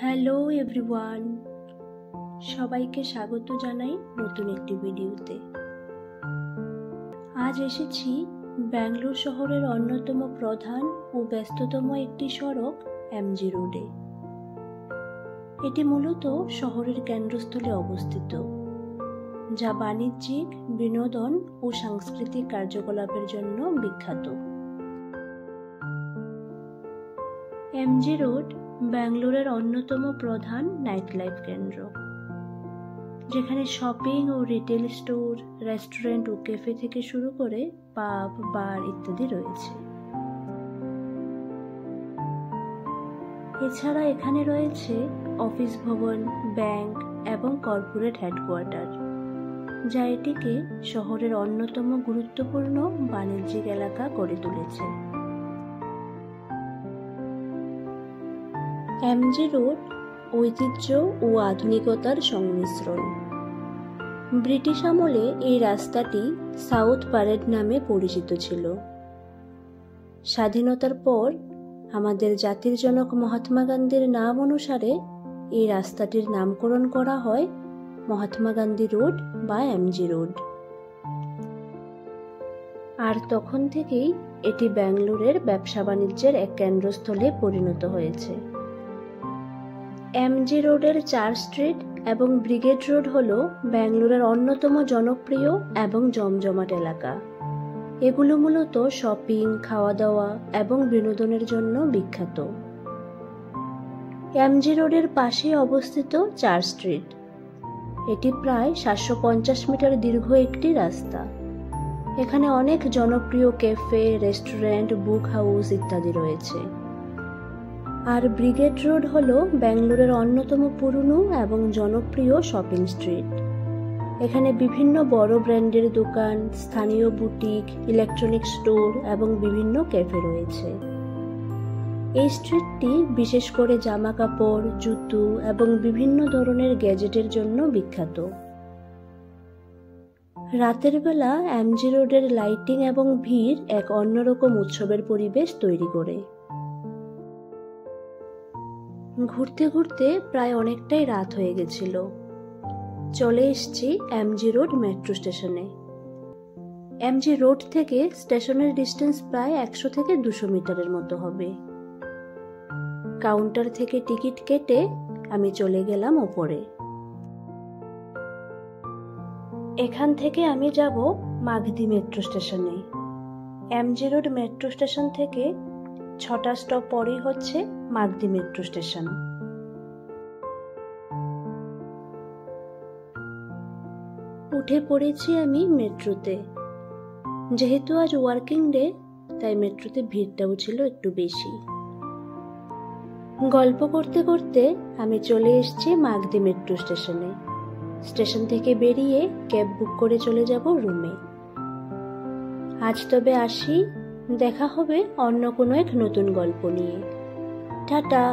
Hello everyone, সবাইকে স্বাগত জানাই নতুন একটি ভিডিওতে। আজ এসেছি ব্যাঙ্গালোর শহরের অন্যতম প্রধান ও ব্যস্ততম একটি সড়ক এমজি রোডে। এটি মূলত শহরের কেন্দ্রস্থলে অবস্থিত, যা বাণিজ্যিক, বিনোদন ও সাংস্কৃতিক কার্যকলাপের জন্য বিখ্যাত। এমজি রোড ব্যাঙ্গালোরের অন্যতম প্রধান নাইট লাইফ কেন্দ্র, যেখানে শপিং ও রিটেল স্টোর, রেস্টুরেন্ট ও ক্যাফে থেকে শুরু করে পাব, বার ইত্যাদি রয়েছে। এছাড়া এখানে রয়েছে অফিস ভবন, ব্যাংক এবং কর্পোরেট হেডকোয়ার্টার, যা এটিকে শহরের অন্যতম গুরুত্বপূর্ণ বাণিজ্যিক এলাকা করে তুলেছে। এমজি রোড ঐতিহ্য ও আধুনিকতার সংমিশ্রণ। ব্রিটিশ আমলে এই রাস্তাটি সাউথ প্যারেড নামে পরিচিত ছিল। স্বাধীনতার পর আমাদের জাতির জনক মহাত্মা গান্ধীর নাম অনুসারে এই রাস্তাটির নামকরণ করা হয় মহাত্মা গান্ধী রোড বা এমজি রোড। আর তখন থেকেই এটি ব্যাঙ্গালোরের ব্যবসা বাণিজ্যের এক কেন্দ্রস্থলে পরিণত হয়েছে। এমজি রোডের 4 স্ট্রিট এবং ব্রিগেড রোড হল ব্যাঙ্গালোরের অন্যতম জনপ্রিয় এবং জমজমাট এলাকা। এগুলো মূলত শপিং, খাওয়া দাওয়া এবং বিনোদনের জন্য বিখ্যাত। এমজি রোডের পাশেই অবস্থিত 4 স্ট্রিট। এটি প্রায় 750 মিটার দীর্ঘ একটি রাস্তা। এখানে অনেক জনপ্রিয় ক্যাফে, রেস্টুরেন্ট, বুক হাউস ইত্যাদি রয়েছে। আর ব্রিগেড রোড হলো ব্যাঙ্গালোরের অন্যতম পুরনো এবং জনপ্রিয় শপিং স্ট্রিট। এখানে বিভিন্ন বড় ব্র্যান্ডের দোকান, স্থানীয় বুটিক, ইলেকট্রনিক স্টোর এবং বিভিন্ন ক্যাফে রয়েছে। এই স্ট্রিটটি বিশেষ করে জামা কাপড়, জুতো এবং বিভিন্ন ধরনের গ্যাজেটের জন্য বিখ্যাত। রাতের বেলা এমজি রোডের লাইটিং এবং ভিড় এক অন্যরকম উৎসবের পরিবেশ তৈরি করে। ঘুরতে ঘুরতে প্রায় অনেকটাই রাত হয়ে গেছিল। চলে এসেছি এমজি রোড মেট্রো স্টেশনে। এমজি রোড থেকে স্টেশনের ডিস্টেন্স প্রায় 100 থেকে 200 মিটারের মতো হবে। কাউন্টার থেকে টিকিট কেটে আমি চলে গেলাম ওপরে। এখান থেকে আমি যাব মাগদি মেট্রো স্টেশনে। এমজি রোড মেট্রো স্টেশন থেকে 6টা স্টপ পরেই হচ্ছে মাগদি মেট্রো স্টেশন। উঠে পড়েছি আমি মেট্রোতে। যেহেতু আজ ওয়ার্কিং ডে, তাই মেট্রোতে ভিড়টাও ছিল একটু বেশি। গল্প করতে করতে আমি চলে এসেছি মাগদি মেট্রো স্টেশনে। স্টেশন থেকে বেরিয়ে ক্যাব বুক করে চলে যাব রুমে। আজ তবে আসি, দেখা হবে অন্য কোনো এক নতুন গল্প নিয়ে। টাটা।